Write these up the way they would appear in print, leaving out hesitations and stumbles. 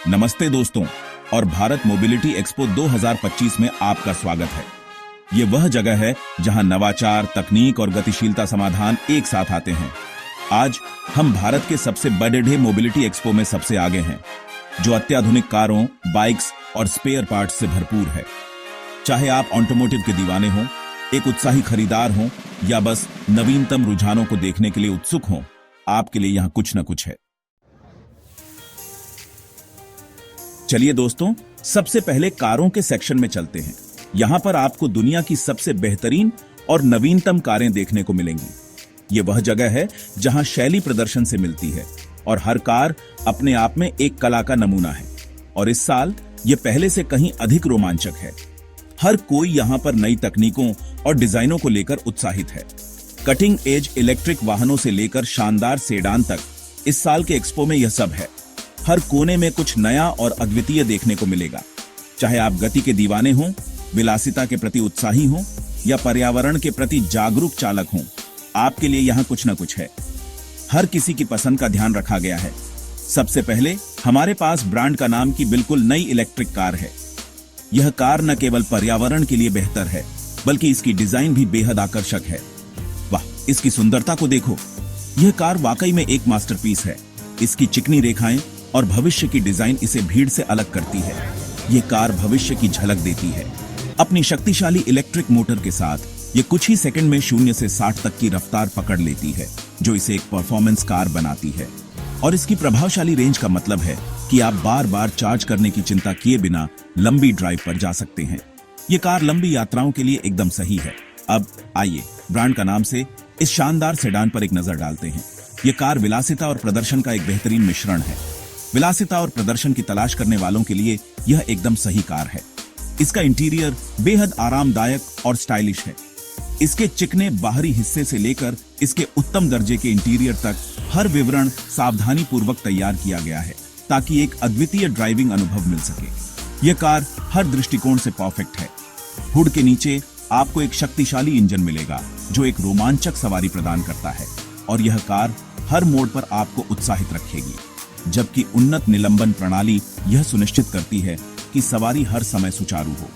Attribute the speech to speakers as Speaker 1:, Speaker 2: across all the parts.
Speaker 1: नमस्ते दोस्तों, और भारत मोबिलिटी एक्सपो 2025 में आपका स्वागत है। ये वह जगह है जहां नवाचार, तकनीक और गतिशीलता समाधान एक साथ आते हैं। आज हम भारत के सबसे बड़े मोबिलिटी एक्सपो में सबसे आगे हैं, जो अत्याधुनिक कारों, बाइक्स और स्पेयर पार्ट्स से भरपूर है। चाहे आप ऑटोमोटिव के दीवाने हों, एक उत्साही खरीदार हों या बस नवीनतम रुझानों को देखने के लिए उत्सुक हों, आपके लिए यहां कुछ न कुछ है। चलिए दोस्तों, सबसे पहले कारों के सेक्शन में चलते हैं। यहां पर आपको दुनिया की सबसे बेहतरीन और नवीनतम कारें देखने को मिलेंगी। यह वह जगह है जहां शैली प्रदर्शन से मिलती है और हर कार अपने आप में एक कला का नमूना है। और इस साल यह पहले से कहीं अधिक रोमांचक है। हर कोई यहां पर नई तकनीकों और डिजाइनों को लेकर उत्साहित है। कटिंग एज इलेक्ट्रिक वाहनों से लेकर शानदार सेडान तक इस साल के एक्सपो में यह सब है। हर कोने में कुछ नया और अद्वितीय देखने को मिलेगा। चाहे आप गति के दीवाने हों, विलासिता के प्रति उत्साही हों या पर्यावरण के प्रति जागरूक चालक हों, आपके लिए यहां कुछ न कुछ है। हर किसी की पसंद का ध्यान रखा गया है। सबसे पहले हमारे पास ब्रांड का नाम की बिल्कुल नई इलेक्ट्रिक कार है। यह कार न केवल पर्यावरण के लिए बेहतर है, बल्कि इसकी डिजाइन भी बेहद आकर्षक है। वाह, इसकी सुंदरता को देखो। यह कार वाकई में एक मास्टरपीस है। इसकी चिकनी रेखाएं और भविष्य की डिजाइन इसे भीड़ से अलग करती है। यह कार भविष्य की झलक देती है। अपनी शक्तिशाली इलेक्ट्रिक मोटर के साथ ये कुछ ही सेकंड में 0 से 60 तक की रफ्तार पकड़ लेती है, जो इसे एक परफॉर्मेंस कार बनाती है। और इसकी प्रभावशाली रेंज का मतलब है कि आप बार बार चार्ज करने की चिंता किए बिना लंबी ड्राइव पर जा सकते हैं। ये कार लंबी यात्राओं के लिए एकदम सही है। अब आइए ब्रांड का नाम से इस शानदार सेडान पर एक नजर डालते हैं। ये कार विलासिता और प्रदर्शन का एक बेहतरीन मिश्रण है। विलासिता और प्रदर्शन की तलाश करने वालों के लिए यह एकदम सही कार है। इसका इंटीरियर बेहद आरामदायक और स्टाइलिश है। इसके चिकने बाहरी हिस्से से लेकर इसके उत्तम दर्जे के इंटीरियर तक हर विवरण सावधानी पूर्वक तैयार किया गया है, ताकि एक अद्वितीय ड्राइविंग अनुभव मिल सके। यह कार हर दृष्टिकोण से परफेक्ट है। हुड के नीचे आपको एक शक्तिशाली इंजन मिलेगा, जो एक रोमांचक सवारी प्रदान करता है, और यह कार हर मोड़ पर आपको उत्साहित रखेगी। जबकि उन्नत निलंबन प्रणाली यह सुनिश्चित करती है कि सवारी हर समय सुचारू हो।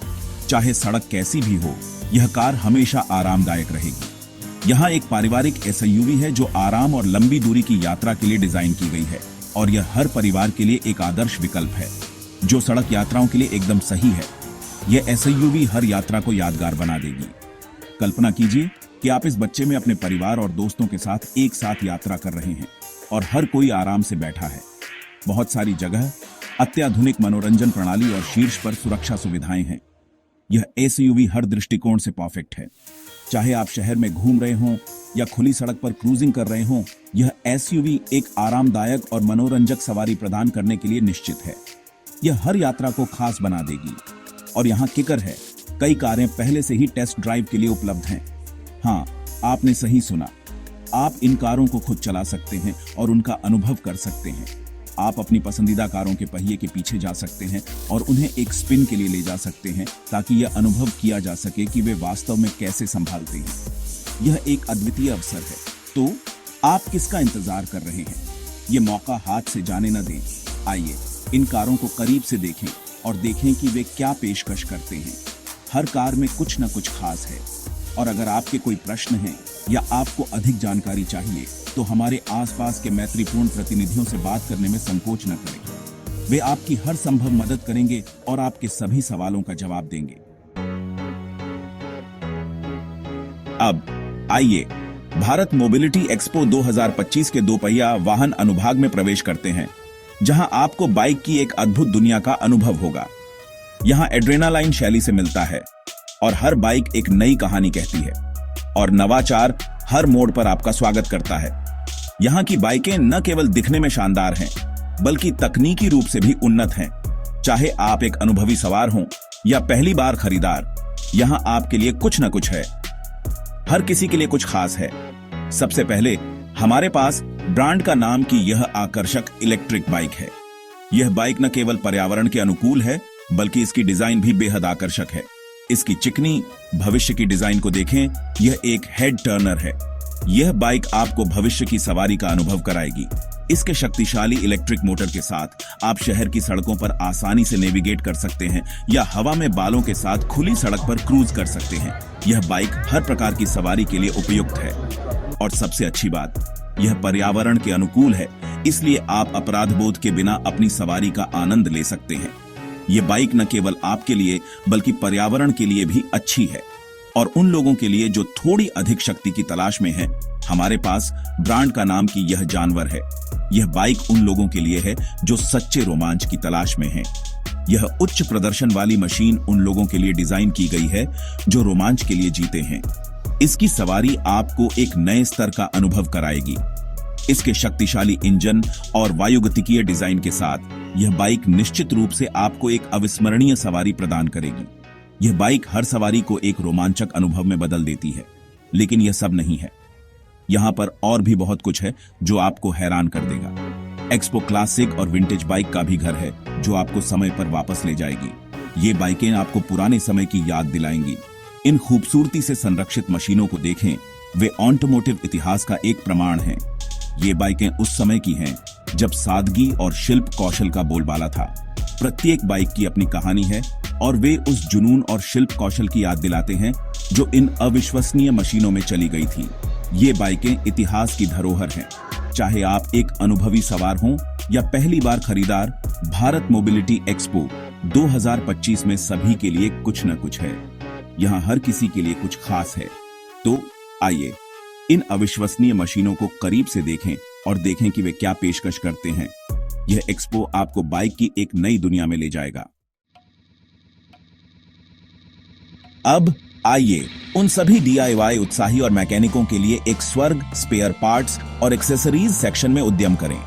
Speaker 1: चाहे सड़क कैसी भी हो, यह कार हमेशा आरामदायक रहेगी। यहाँ एक पारिवारिक एसयूवी है जो आराम और लंबी दूरी की यात्रा के लिए डिजाइन की गई है, और यह हर परिवार के लिए एक आदर्श विकल्प है, जो सड़क यात्राओं के लिए एकदम सही है। यह एसयूवी हर यात्रा को यादगार बना देगी। कल्पना कीजिए कि आप इस बच्चे में अपने परिवार और दोस्तों के साथ एक साथ यात्रा कर रहे हैं और हर कोई आराम से बैठा है। बहुत सारी जगह, अत्याधुनिक मनोरंजन प्रणाली और शीर्ष पर सुरक्षा सुविधाएं हैं। यह एसयूवी हर दृष्टिकोण से परफेक्ट है। चाहे आप शहर में घूम रहे हों या खुली सड़क पर क्रूजिंग कर रहे हों, यह एसयूवी एक आरामदायक और मनोरंजक सवारी प्रदान करने के लिए निश्चित है। यह हर यात्रा को खास बना देगी। और यहाँ किकर है, कई कारें पहले से ही टेस्ट ड्राइव के लिए उपलब्ध हैं। हाँ, आपने सही सुना। आप इन कारों को खुद चला सकते हैं और उनका अनुभव कर सकते हैं। आप अपनी पसंदीदा कारों के पहिए के पीछे जा सकते हैं और उन्हें एक स्पिन के लिए ले जा सकते हैं, ताकि यह अनुभव किया जा सके कि वे वास्तव में कैसे संभालते हैं। यह एक अद्वितीय अवसर है। तो आप किसका इंतजार कर रहे हैं? ये मौका हाथ से जाने न दें। आइए इन कारों को करीब से देखें और देखें कि वे क्या पेशकश करते हैं। हर कार में कुछ न कुछ खास है। और अगर आपके कोई प्रश्न हैं या आपको अधिक जानकारी चाहिए, तो हमारे आसपास के मैत्रीपूर्ण प्रतिनिधियों से बात करने में संकोच न करें। वे आपकी हर संभव मदद करेंगे और आपके सभी सवालों का जवाब देंगे। अब आइए भारत मोबिलिटी एक्सपो 2025 के दोपहिया वाहन अनुभाग में प्रवेश करते हैं, जहां आपको बाइक की एक अद्भुत दुनिया का अनुभव होगा। यहां एड्रेनालाइन शैली से मिलता है और हर बाइक एक नई कहानी कहती है, और नवाचार हर मोड़ पर आपका स्वागत करता है। यहाँ की बाइकें न केवल दिखने में शानदार हैं, बल्कि तकनीकी रूप से भी उन्नत हैं। चाहे आप एक अनुभवी सवार हों या पहली बार खरीदार, यहाँ आपके लिए कुछ न कुछ है। हर किसी के लिए कुछ खास है। सबसे पहले हमारे पास ब्रांड का नाम की यह आकर्षक इलेक्ट्रिक बाइक है। यह बाइक न केवल पर्यावरण के अनुकूल है, बल्कि इसकी डिजाइन भी बेहद आकर्षक है। इसकी चिकनी भविष्य की डिजाइन को देखें। यह एक हेड टर्नर है। यह बाइक आपको भविष्य की सवारी का अनुभव कराएगी। इसके शक्तिशाली इलेक्ट्रिक मोटर के साथ आप शहर की सड़कों पर आसानी से नेविगेट कर सकते हैं या हवा में बालों के साथ खुली सड़क पर क्रूज कर सकते हैं। यह बाइक हर प्रकार की सवारी के लिए उपयुक्त है और सबसे अच्छी बात, यह पर्यावरण के अनुकूल है, इसलिए आप अपराध बोध के बिना अपनी सवारी का आनंद ले सकते हैं। ये बाइक न केवल आपके लिए बल्कि पर्यावरण के लिए भी अच्छी है और उन लोगों के लिए जो थोड़ी अधिक शक्ति की तलाश में हैं, हमारे पास ब्रांड का नाम की यह जानवर है। यह बाइक उन लोगों के लिए है जो सच्चे रोमांच की तलाश में हैं। यह उच्च प्रदर्शन वाली मशीन उन लोगों के लिए डिजाइन की गई है जो रोमांच के लिए जीते हैं। इसकी सवारी आपको एक नए स्तर का अनुभव कराएगी। इसके शक्तिशाली इंजन और वायुगतिकीय डिजाइन के साथ यह बाइक निश्चित रूप से आपको एक अविस्मरणीय सवारी प्रदान करेगी। यह बाइक हर सवारी को एक रोमांचक अनुभव में बदल देती है, लेकिन यह सब नहीं है। यहाँ पर और भी बहुत कुछ है जो आपको हैरान कर देगा। एक्सपो क्लासिक और विंटेज बाइक का भी घर है जो आपको समय पर वापस ले जाएगी। ये बाइकें आपको पुराने समय की याद दिलाएंगी। इन खूबसूरती से संरक्षित मशीनों को देखें, वे ऑटोमोटिव इतिहास का एक प्रमाण हैं। ये बाइकें उस समय की हैं जब सादगी और शिल्प कौशल का बोलबाला था। प्रत्येक बाइक की अपनी कहानी है और वे उस जुनून और शिल्प कौशल की याद दिलाते हैं जो इन अविश्वसनीय मशीनों में चली गई थी। ये बाइकें इतिहास की धरोहर हैं। चाहे आप एक अनुभवी सवार हों या पहली बार खरीदार, भारत मोबिलिटी एक्सपो 2025 में सभी के लिए कुछ न कुछ है। यहाँ हर किसी के लिए कुछ खास है। तो आइए इन अविश्वसनीय मशीनों को करीब से देखें और देखें कि वे क्या पेशकश करते हैं। यह एक्सपो आपको बाइक की एक नई दुनिया में ले जाएगा। अब आइए उन सभी DIY उत्साही और मैकेनिकों के लिए एक स्वर्ग स्पेयर पार्ट्स और एक्सेसरीज सेक्शन में उद्यम करें।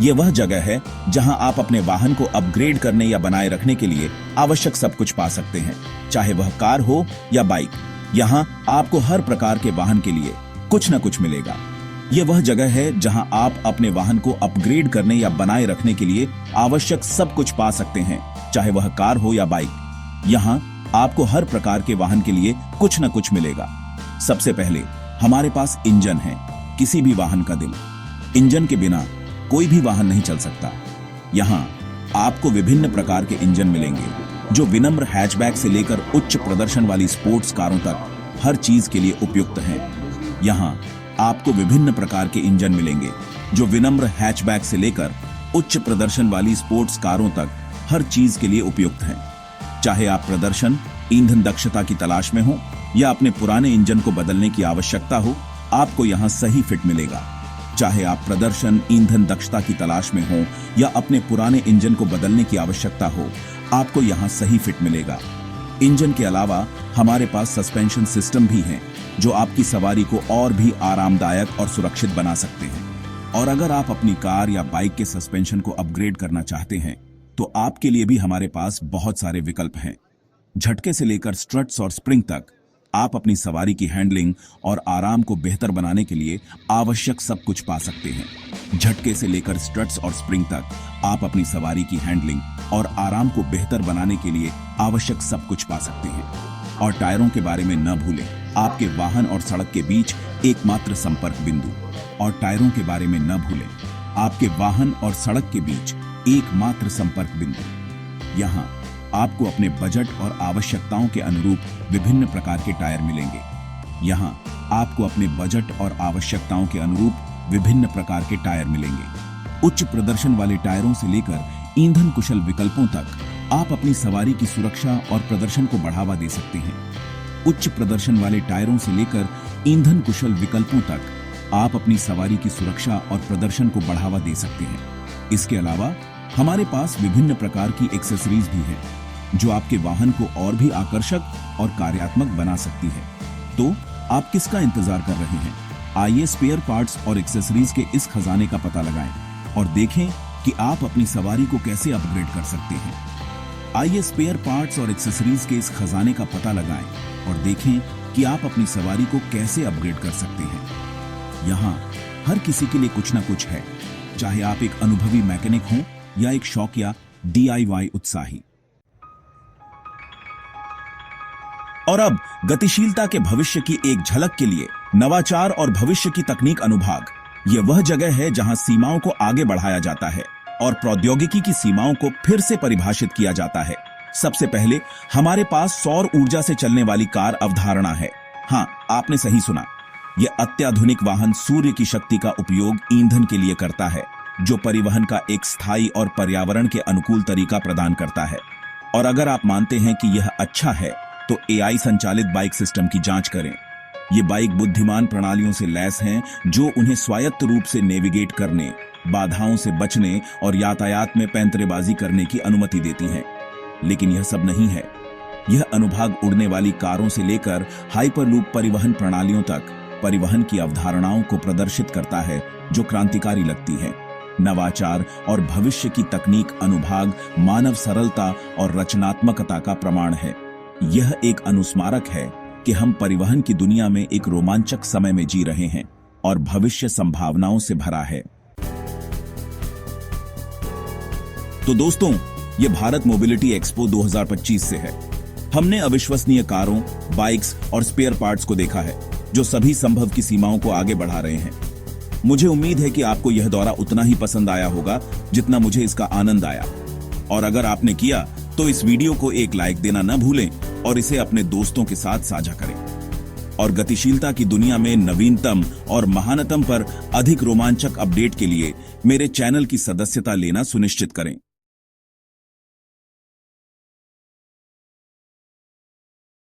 Speaker 1: यह वह जगह है जहां आप अपने वाहन को अपग्रेड करने या बनाए रखने के लिए आवश्यक सब कुछ पा सकते हैं, चाहे वह कार हो या बाइक। यहां आपको हर प्रकार के वाहन के लिए कुछ न कुछ मिलेगा। यह वह जगह है जहां आप अपने वाहन को अपग्रेड करने या बनाए रखने के लिए आवश्यक सब कुछ पा सकते हैं, चाहे वह कार हो या बाइक। यहां आपको हर प्रकार के वाहन के लिए कुछ न कुछ मिलेगा। सबसे पहले हमारे पास इंजन है, किसी भी वाहन का दिल। इंजन के बिना कोई भी वाहन नहीं चल सकता। यहाँ आपको विभिन्न प्रकार के इंजन मिलेंगे जो विनम्र हैचबैक से लेकर उच्च प्रदर्शन वाली स्पोर्ट्स कारों तक हर चीज के लिए उपयुक्त हैं। यहाँ आपको विभिन्न प्रकार के इंजन मिलेंगे जो विनम्र हैचबैक से लेकर उच्च प्रदर्शन वाली स्पोर्ट्स कारों तक हर चीज के लिए उपयुक्त हैं। चाहे आप प्रदर्शन, ईंधन दक्षता की तलाश में हो या अपने पुराने इंजन को बदलने की आवश्यकता हो, आपको यहाँ सही फिट मिलेगा। चाहे आप प्रदर्शन, ईंधन दक्षता की तलाश में हो या अपने पुराने इंजन को बदलने की आवश्यकता हो, आपको यहाँ सही फिट मिलेगा। इंजन के अलावा हमारे पास सस्पेंशन सिस्टम भी हैं जो आपकी सवारी को और भी आरामदायक और सुरक्षित बना सकते हैं। और अगर आप अपनी कार या बाइक के सस्पेंशन को अपग्रेड करना चाहते हैं तो आपके लिए भी हमारे पास बहुत सारे विकल्प हैं। झटके से लेकर स्ट्रट्स और स्प्रिंग तक आप अपनी सवारी की हैंडलिंग और आराम को बेहतर बनाने के लिए आवश्यक सब कुछ पा सकते हैं। झटके से लेकर स्ट्रट्स और स्प्रिंग तक आप अपनी सवारी की हैंडलिंग और आराम को बेहतर बनाने के लिए आवश्यक सब कुछ पा सकते हैं। और टायरों के बारे में न भूलें, आपके वाहन और सड़क के बीच एकमात्र संपर्क बिंदु। और टायरों के बारे में न भूलें, आपके वाहन और सड़क के बीच एकमात्र संपर्क बिंदु। यहाँ आपको अपने बजट और आवश्यकताओं के अनुरूप विभिन्न प्रकार के टायर मिलेंगे। यहाँ आपको अपने बजट और आवश्यकताओं के अनुरूप विभिन्न प्रकार के टायर मिलेंगे। उच्च प्रदर्शन वाले टायरों से लेकर ईंधन कुशल विकल्पों तक आप अपनी सवारी की सुरक्षा और प्रदर्शन को बढ़ावा दे सकते हैं। उच्च प्रदर्शन वाले टायरों से लेकर ईंधन कुशल विकल्पों तक आप अपनी सवारी की सुरक्षा और प्रदर्शन को बढ़ावा दे सकते हैं। इसके अलावा हमारे पास विभिन्न प्रकार की एक्सेसरीज भी है जो आपके वाहन को और भी आकर्षक और कार्यात्मक बना सकती है। तो आप किसका इंतजार कर रहे हैं? आइए स्पेयर पार्ट्स और एक्सेसरीज के इस खजाने का पता लगाएं और देखें कि आप अपनी सवारी को कैसे अपग्रेड कर सकते हैं। आइए स्पेयर पार्ट्स और एक्सेसरीज के इस खजाने का पता लगाएं और देखें कि आप अपनी सवारी को कैसे अपग्रेड कर सकते हैं। यहाँ हर किसी के लिए कुछ ना कुछ है, चाहे आप एक अनुभवी मैकेनिक हों या एक शौकिया DIY उत्साही। और अब गतिशीलता के भविष्य की एक झलक के लिए नवाचार और भविष्य की तकनीक अनुभाग ये वह जगह है जहां सीमाओं को आगे बढ़ाया जाता है और प्रौद्योगिकी की सीमाओं को फिर से परिभाषित किया जाता है। सबसे पहले हमारे पास सौर ऊर्जा से चलने वाली कार अवधारणा है। हाँ, आपने सही सुना। यह अत्याधुनिक वाहन सूर्य की शक्ति का उपयोग ईंधन के लिए करता है, जो परिवहन का एक स्थायी और पर्यावरण के अनुकूल तरीका प्रदान करता है। और अगर आप मानते हैं कि यह अच्छा है, तो एआई संचालित बाइक सिस्टम की जांच करें। ये बाइक बुद्धिमान प्रणालियों से लैस हैं, जो उन्हें स्वायत्त रूप से नेविगेट करने, बाधाओं से बचने और यातायात में पैंतरेबाजी करने की अनुमति देती हैं। लेकिन यह सब नहीं है। यह अनुभाग उड़ने वाली कारों से लेकर हाइपरलूप परिवहन प्रणालियों तक परिवहन की अवधारणाओं को प्रदर्शित करता है, जो क्रांतिकारी लगती है। नवाचार और भविष्य की तकनीक अनुभाग मानव सरलता और रचनात्मकता का प्रमाण है। यह एक अनुस्मारक है कि हम परिवहन की दुनिया में एक रोमांचक समय में जी रहे हैं और भविष्य संभावनाओं से भरा है। तो दोस्तों, यह भारत मोबिलिटी एक्सपो 2025 से है। हमने अविश्वसनीय कारों, बाइक्स और स्पेयर पार्ट्स को देखा है, जो सभी संभव की सीमाओं को आगे बढ़ा रहे हैं। मुझे उम्मीद है कि आपको यह दौरा उतना ही पसंद आया होगा जितना मुझे इसका आनंद आया। और अगर आपने किया तो इस वीडियो को एक लाइक देना न भूलें और इसे अपने दोस्तों के साथ साझा करें। और गतिशीलता की दुनिया में नवीनतम और महानतम पर अधिक रोमांचक अपडेट के लिए मेरे चैनल की सदस्यता लेना सुनिश्चित करें।